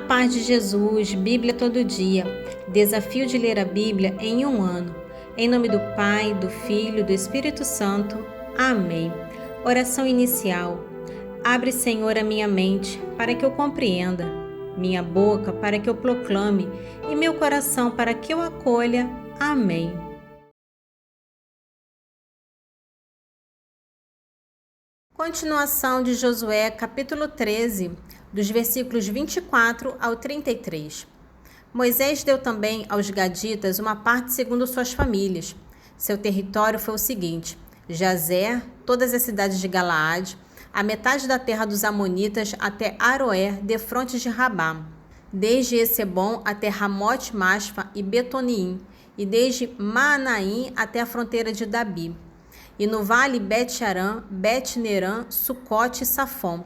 paz de Jesus, Bíblia todo dia. Desafio de ler a Bíblia em um ano. Em nome do Pai, do Filho e do Espírito Santo. Amém. Oração inicial. Abre, Senhor, a minha mente para que eu compreenda, minha boca para que eu proclame e meu coração para que eu acolha. Amém. Continuação de Josué, capítulo 13, dos versículos 24 ao 33. Moisés deu também aos gaditas uma parte segundo suas famílias. Seu território foi o seguinte: Jazer, todas as cidades de Galaade, a metade da terra dos amonitas até Aroer, defronte de Rabá, desde Esebom até Ramote-Masfa e Betoniim, e desde Maanaim até a fronteira de Dabi, e no vale Bet-Aram, Bet-Nerã, Sucote e Safom,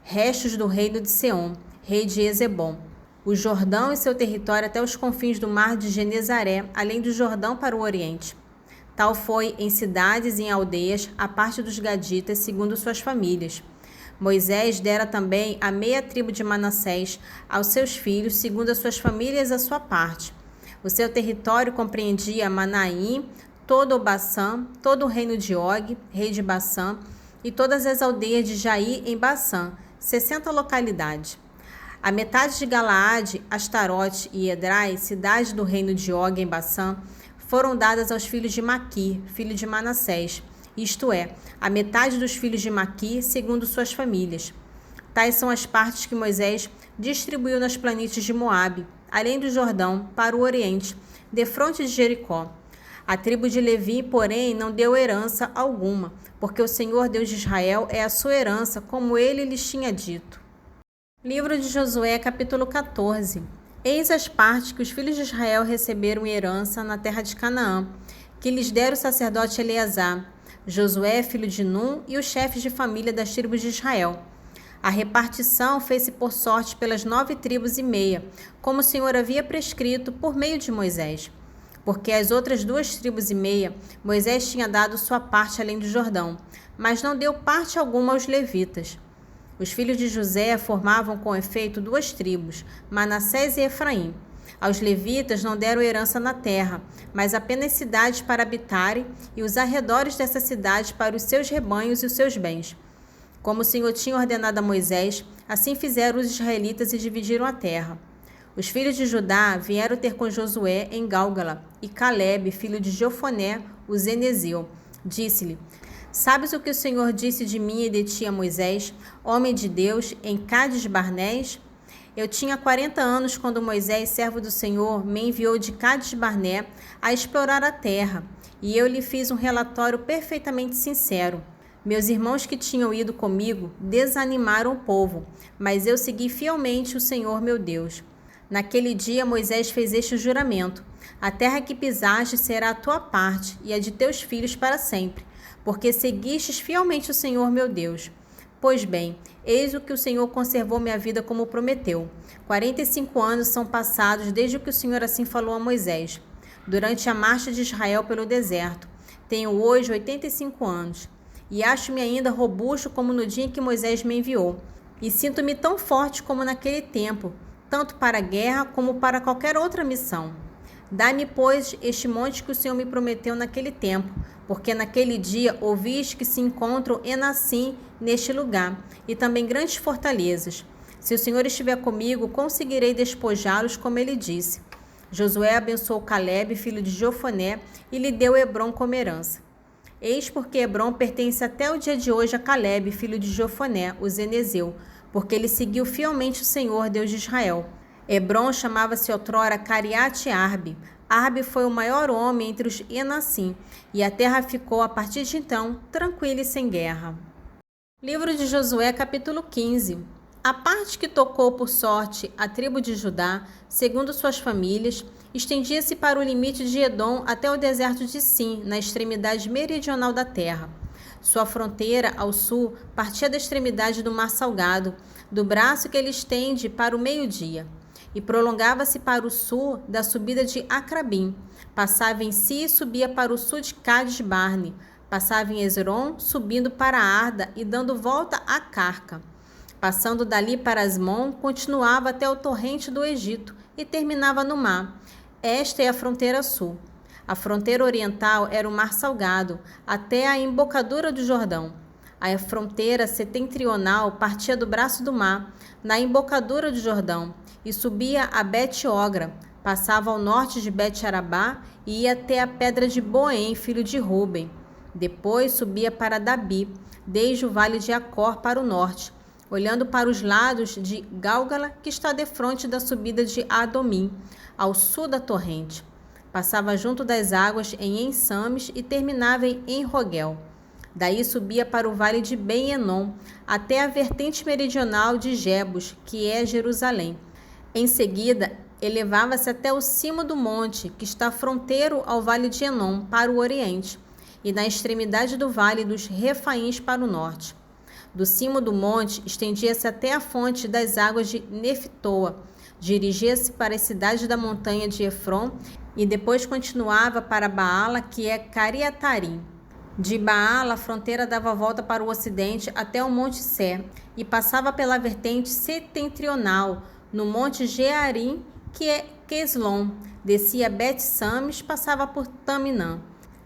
restos do reino de Seom, rei de Esebom, o Jordão e seu território até os confins do mar de Genezaré, além do Jordão para o oriente. Tal foi em cidades e em aldeias a parte dos gaditas segundo suas famílias. Moisés dera também a meia tribo de Manassés aos seus filhos segundo as suas famílias a sua parte. O seu território compreendia Manaim, todo o Baçã, todo o reino de Og, rei de Baçã, e todas as aldeias de Jair em Baçã, 60 localidades. A metade de Galaade, Astarote e Edrai, cidades do reino de Og em Baçã, foram dadas aos filhos de Maqui, filho de Manassés, isto é, a metade dos filhos de Maqui, segundo suas famílias. Tais são as partes que Moisés distribuiu nas planícies de Moabe, além do Jordão, para o oriente, defronte de Jericó. A tribo de Levi, porém, não deu herança alguma, porque o Senhor Deus de Israel é a sua herança, como ele lhes tinha dito. Livro de Josué, capítulo 14. Eis as partes que os filhos de Israel receberam em herança na terra de Canaã, que lhes dera o sacerdote Eleazar, Josué, filho de Num, e os chefes de família das tribos de Israel. A repartição fez-se por sorte pelas 9 tribos e meia, como o Senhor havia prescrito por meio de Moisés. Porque as outras 2 tribos e meia, Moisés tinha dado sua parte além do Jordão, mas não deu parte alguma aos levitas. Os filhos de José formavam com efeito 2 tribos, Manassés e Efraim. Aos levitas não deram herança na terra, mas apenas cidades para habitarem e os arredores dessas cidades para os seus rebanhos e os seus bens. Como o Senhor tinha ordenado a Moisés, assim fizeram os israelitas e dividiram a terra. Os filhos de Judá vieram ter com Josué em Gálgala, e Calebe, filho de Jefoné, o Zenezeu, disse-lhe: Sabes o que o Senhor disse de mim e de ti a Moisés, homem de Deus, em Cades-Barnés? Eu tinha 40 anos quando Moisés, servo do Senhor, me enviou de Cades-Barné a explorar a terra, e eu lhe fiz um relatório perfeitamente sincero. Meus irmãos que tinham ido comigo desanimaram o povo, mas eu segui fielmente o Senhor meu Deus. Naquele dia Moisés fez este juramento: a terra que pisaste será a tua parte e a de teus filhos para sempre, porque seguistes fielmente o Senhor meu Deus. Pois bem, eis o que o Senhor conservou minha vida como prometeu. 45 anos são passados desde que o Senhor assim falou a Moisés, durante a marcha de Israel pelo deserto. Tenho hoje 85 anos, e acho-me ainda robusto como no dia em que Moisés me enviou, e sinto-me tão forte como naquele tempo, tanto para a guerra como para qualquer outra missão. Dai-me, pois, este monte que o Senhor me prometeu naquele tempo, porque naquele dia ouviste que se encontram Enassim neste lugar, e também grandes fortalezas. Se o Senhor estiver comigo, conseguirei despojá-los, como ele disse. Josué abençoou Calebe, filho de Jefoné, e lhe deu Hebrom como herança. Eis porque Hebrom pertence até o dia de hoje a Calebe, filho de Jefoné, o Zenezeu, porque ele seguiu fielmente o Senhor, Deus de Israel. Hebrom chamava-se outrora Cariate-Arbe. Arbe foi o maior homem entre os Enassim, e a terra ficou, a partir de então, tranquila e sem guerra. Livro de Josué, capítulo 15. A parte que tocou por sorte a tribo de Judá, segundo suas famílias, estendia-se para o limite de Edom até o deserto de Sim, na extremidade meridional da terra. Sua fronteira, ao sul, partia da extremidade do Mar Salgado, do braço que ele estende para o meio-dia, e prolongava-se para o sul da subida de Acrabim. Passava em Si e subia para o sul de Cades-Barne. Passava em Esrom, subindo para Arda e dando volta a Carca. Passando dali para Asmon, continuava até o torrente do Egito e terminava no mar. Esta é a fronteira sul. A fronteira oriental era o Mar Salgado, até a embocadura do Jordão. A fronteira setentrional partia do braço do mar, na embocadura do Jordão, e subia a Bet-Ogra, passava ao norte de Bet-Arabá e ia até a pedra de Boém, filho de Ruben. Depois subia para Dabi, desde o vale de Acor para o norte, olhando para os lados de Gálgala, que está defronte da subida de Adomim, ao sul da torrente. Passava junto das águas em Ensames e terminava em Rogel. Daí subia para o vale de Ben-Enom, até a vertente meridional de Jebus, que é Jerusalém. Em seguida, elevava-se até o cimo do monte, que está fronteiro ao vale de Enom, para o oriente, e na extremidade do vale dos Refaíns para o norte. Do cimo do monte, estendia-se até a fonte das águas de Neftoa, dirigia-se para a cidade da montanha de Efron e depois continuava para Baala, que é Cariatarim. De Baala, a fronteira dava volta para o ocidente até o Monte Sé e passava pela vertente setentrional, no Monte Gearim, que é Queslon. Descia Bet-Sames, passava por Taminã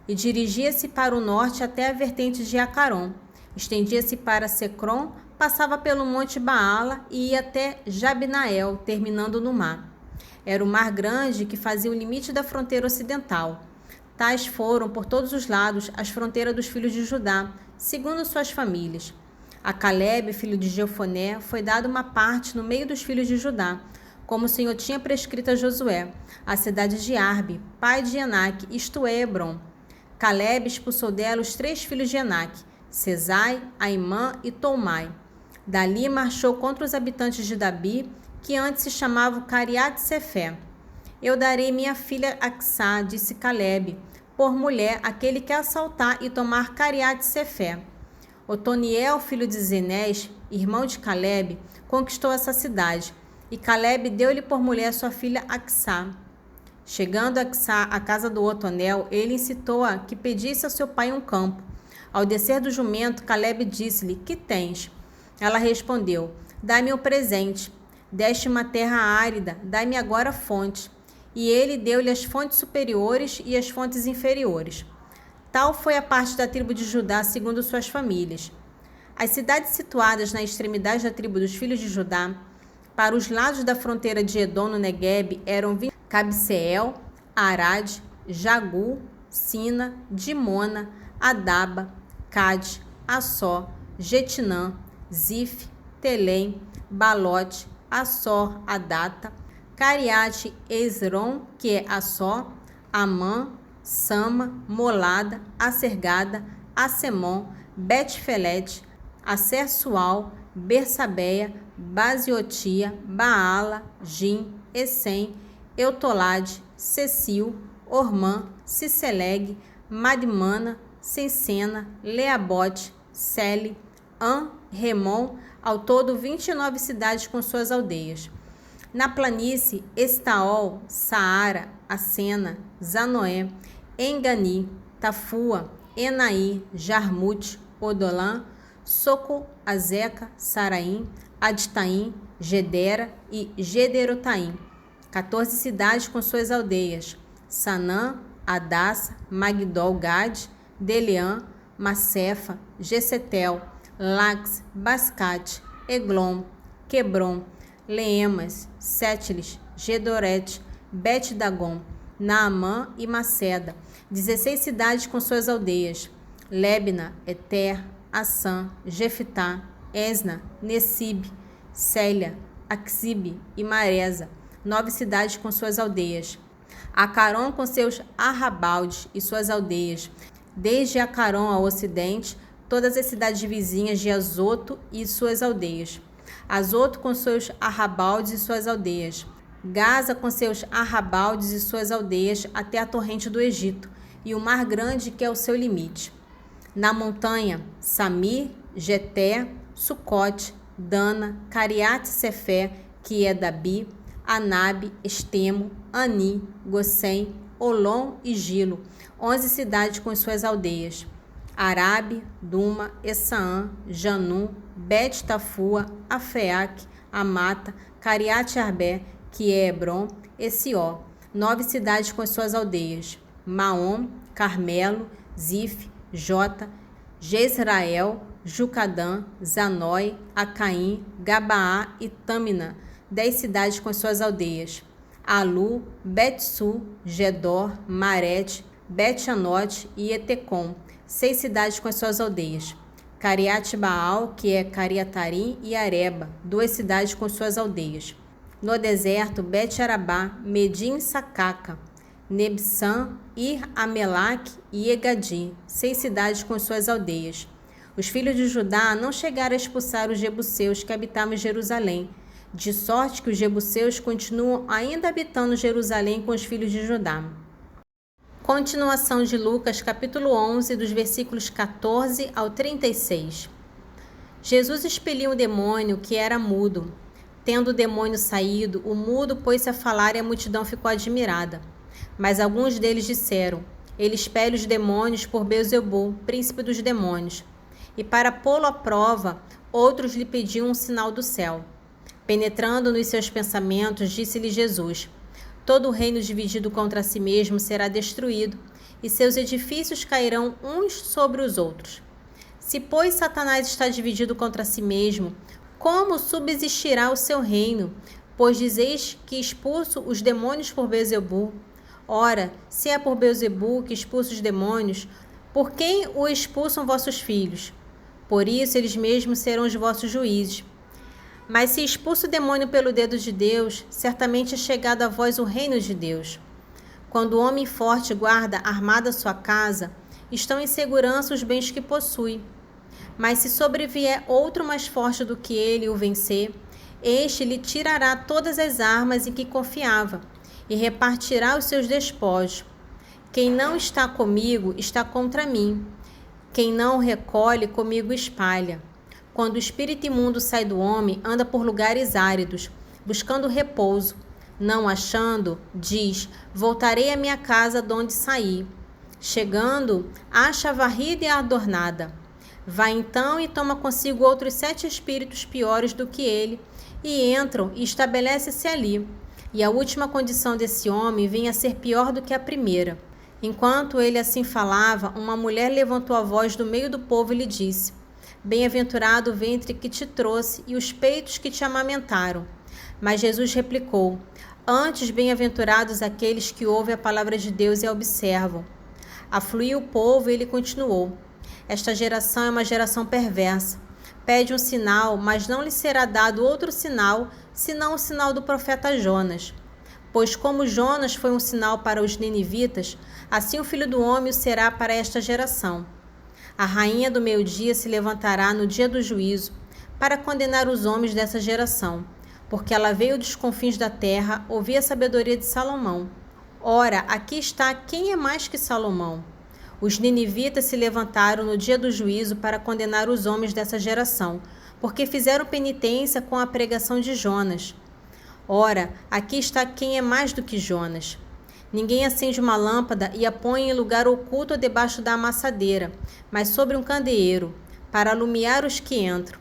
e dirigia-se para o norte até a vertente de Acaron. Estendia-se para Secron, passava pelo Monte Baala e ia até Jabnael, terminando no mar. Era o mar grande que fazia o limite da fronteira ocidental. Tais foram, por todos os lados, as fronteiras dos filhos de Judá, segundo suas famílias. A Calebe, filho de Jefoné, foi dada uma parte no meio dos filhos de Judá, como o Senhor tinha prescrito a Josué, a cidade de Arbe, pai de Enaque, isto é, Hebron. Calebe expulsou dela os 3 filhos de Enaque, Sesai, Aimã e Tolmai. Dali marchou contra os habitantes de Dabi, que antes se chamavam Cariat-Sefé. Eu darei minha filha Acsá, disse Calebe, por mulher aquele que assaltar e tomar Cariat-Sefé. Otoniel, filho de Zenés, irmão de Calebe, conquistou essa cidade, e Calebe deu-lhe por mulher sua filha Acsá. Chegando Acsá à casa do Otonel, ele incitou-a que pedisse a seu pai um campo. Ao descer do jumento, Calebe disse-lhe: Que tens? Ela respondeu: Dá-me um presente. Deste uma terra árida, dai-me agora fonte. E ele deu-lhe as fontes superiores e as fontes inferiores. Tal foi a parte da tribo de Judá segundo suas famílias. As cidades situadas na extremidade da tribo dos filhos de Judá, para os lados da fronteira de Edom no Neguebe, eram Cabseel, Arad, Jagu, Sina, Dimona, Adaba, Cade, Assó, Getinã, Zif, Telém, Balote, Assor, Adata, Cariate, Ezron, que é Assó, Amã, Sama, Molada, Acergada, Assemon, Bet-Felete, Acersual, Bersabeia, Basiotia, Baala, Jim, Essem, Eutolade, Cecil, Ormã, Ciceleg, Madmana, Sensena, Leabote, Sele, An, Remon, ao todo 29 cidades com suas aldeias. Na planície, Estaol, Saara, Acena, Zanoé, Engani, Tafua, Enaí, Jarmute, Odolã, Soco, Azeca, Saraim, Adtaim, Gedera e Gederotaim. 14 cidades com suas aldeias: Sanã, Adassa, Magdol-Gade, Deleã, Macefa, Gessetel, Lax, Bascate, Eglon, Quebron, Leemas, Sétilis, Gedorete, Bet-Dagon, Naamã e Maceda. 16 cidades com suas aldeias: Lebna, Eter, Assã, Jefitá, Esna, Nessib, Célia, Axibe e Maresa. 9 cidades com suas aldeias. Acaron com seus arrabaldes e suas aldeias. Desde Acaron ao ocidente, todas as cidades vizinhas de Azoto e suas aldeias. Azoto com seus arrabaldes e suas aldeias. Gaza com seus arrabaldes e suas aldeias até a torrente do Egito e o mar grande que é o seu limite. Na montanha, Samir, Geté, Sucote, Dana, Cariat-Sefé, que é Dabi, Anabe, Estemo, Ani, Gossém, Olom e Gilo, 11 cidades com suas aldeias. Arabe, Duma, Essaã, Janum, Bet-Tafua, Afeac, Amata, Cariate Arbé, que é Hebron, e Sió, 9 cidades com as suas aldeias, Maom, Carmelo, Zif, Jota, Jezrael, Jucadã, Zanói, Acaim, Gabaá e Tâmina, 10 cidades com as suas aldeias, Alu, Bet-Su, Gedor, Marete, Bet-Anote e Etecom, 6 cidades com as suas aldeias, Cariate-Baal, que é Cariatarim, e Areba, 2 cidades com suas aldeias. No deserto, Bet-Arabá, Medim, Sacaca, Nebsã, Ir-Amelac e Egadi, 6 cidades com suas aldeias. Os filhos de Judá não chegaram a expulsar os jebuseus que habitavam em Jerusalém, de sorte que os jebuseus continuam ainda habitando Jerusalém com os filhos de Judá. Continuação de Lucas, capítulo 11, dos versículos 14 ao 36. Jesus expeliu um demônio que era mudo. Tendo o demônio saído, o mudo pôs-se a falar e a multidão ficou admirada. Mas alguns deles disseram: ele expele os demônios por Beelzebul, príncipe dos demônios. E para pô-lo à prova, outros lhe pediam um sinal do céu. Penetrando nos seus pensamentos, disse-lhe Jesus: todo reino dividido contra si mesmo será destruído, e seus edifícios cairão uns sobre os outros. Se, pois, Satanás está dividido contra si mesmo, como subsistirá o seu reino? Pois dizeis que expulso os demônios por Beelzebul. Ora, se é por Beelzebul que expulsa os demônios, por quem o expulsam vossos filhos? Por isso eles mesmos serão os vossos juízes. Mas se expulsa o demônio pelo dedo de Deus, certamente é chegado a vós o reino de Deus. Quando o homem forte guarda armada sua casa, estão em segurança os bens que possui. Mas se sobrevier outro mais forte do que ele e o vencer, este lhe tirará todas as armas em que confiava e repartirá os seus despojos. Quem não está comigo está contra mim. Quem não recolhe, comigo espalha. Quando o espírito imundo sai do homem, anda por lugares áridos, buscando repouso. Não achando, diz: voltarei à minha casa de onde saí. Chegando, acha varrida e adornada. Vai então e toma consigo outros 7 espíritos piores do que ele, e entram e estabelece-se ali. E a última condição desse homem vem a ser pior do que a primeira. Enquanto ele assim falava, uma mulher levantou a voz do meio do povo e lhe disse: bem-aventurado o ventre que te trouxe e os peitos que te amamentaram. Mas Jesus replicou: antes, bem-aventurados aqueles que ouvem a palavra de Deus e a observam. Afluiu o povo e ele continuou: esta geração é uma geração perversa. Pede um sinal, mas não lhe será dado outro sinal, senão o sinal do profeta Jonas. Pois como Jonas foi um sinal para os ninivitas, assim o Filho do Homem o será para esta geração. A rainha do meio-dia se levantará no dia do juízo para condenar os homens dessa geração, porque ela veio dos confins da terra ouvir a sabedoria de Salomão. Ora, aqui está quem é mais que Salomão. Os ninivitas se levantaram no dia do juízo para condenar os homens dessa geração, porque fizeram penitência com a pregação de Jonas. Ora, aqui está quem é mais do que Jonas. Ninguém acende uma lâmpada e a põe em lugar oculto ou debaixo da amassadeira, mas sobre um candeeiro, para alumiar os que entram.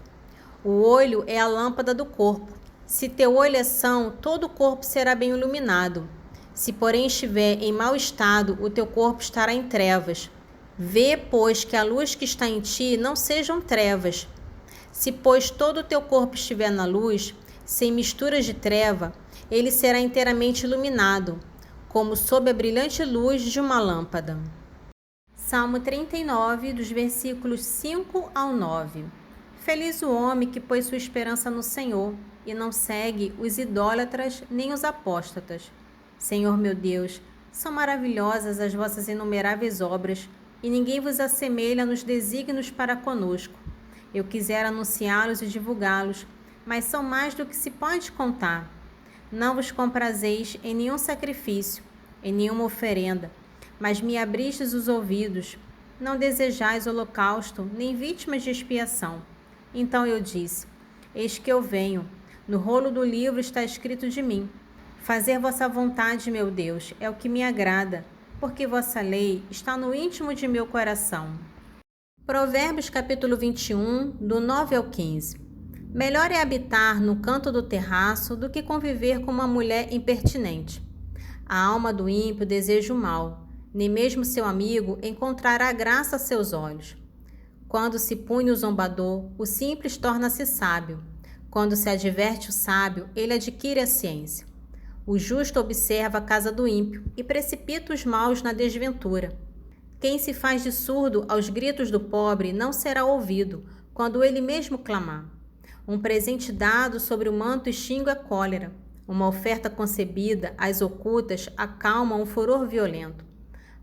O olho é a lâmpada do corpo. Se teu olho é são, todo o corpo será bem iluminado. Se, porém, estiver em mau estado, o teu corpo estará em trevas. Vê, pois, que a luz que está em ti não sejam trevas. Se, pois, todo o teu corpo estiver na luz, sem misturas de treva, ele será inteiramente iluminado, como sob a brilhante luz de uma lâmpada. Salmo 39, dos versículos 5 ao 9. Feliz o homem que pôs sua esperança no Senhor e não segue os idólatras nem os apóstatas. Senhor meu Deus, são maravilhosas as vossas inumeráveis obras, e ninguém vos assemelha nos desígnios para conosco. Eu quisera anunciá-los e divulgá-los, mas são mais do que se pode contar. Não vos comprazeis em nenhum sacrifício, em nenhuma oferenda, mas me abristes os ouvidos. Não desejais holocausto, nem vítimas de expiação. Então eu disse: eis que eu venho. No rolo do livro está escrito de mim: fazer vossa vontade, meu Deus, é o que me agrada, porque vossa lei está no íntimo de meu coração. Provérbios capítulo 21, do 9 ao 15. Melhor é habitar no canto do terraço do que conviver com uma mulher impertinente. A alma do ímpio deseja o mal, nem mesmo seu amigo encontrará graça a seus olhos. Quando se pune o zombador, o simples torna-se sábio. Quando se adverte o sábio, ele adquire a ciência. O justo observa a casa do ímpio e precipita os maus na desventura. Quem se faz de surdo aos gritos do pobre não será ouvido, quando ele mesmo clamar. Um presente dado sobre o manto extingue a cólera. Uma oferta concebida às ocultas acalma um furor violento.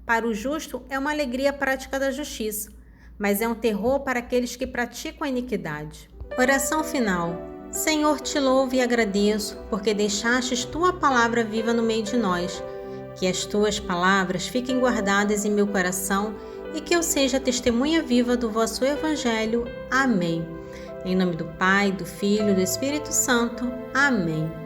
Para o justo é uma alegria a prática da justiça, mas é um terror para aqueles que praticam a iniquidade. Oração final. Senhor, te louvo e agradeço, porque deixastes tua palavra viva no meio de nós. Que as tuas palavras fiquem guardadas em meu coração e que eu seja testemunha viva do vosso Evangelho. Amém. Em nome do Pai, do Filho e do Espírito Santo. Amém.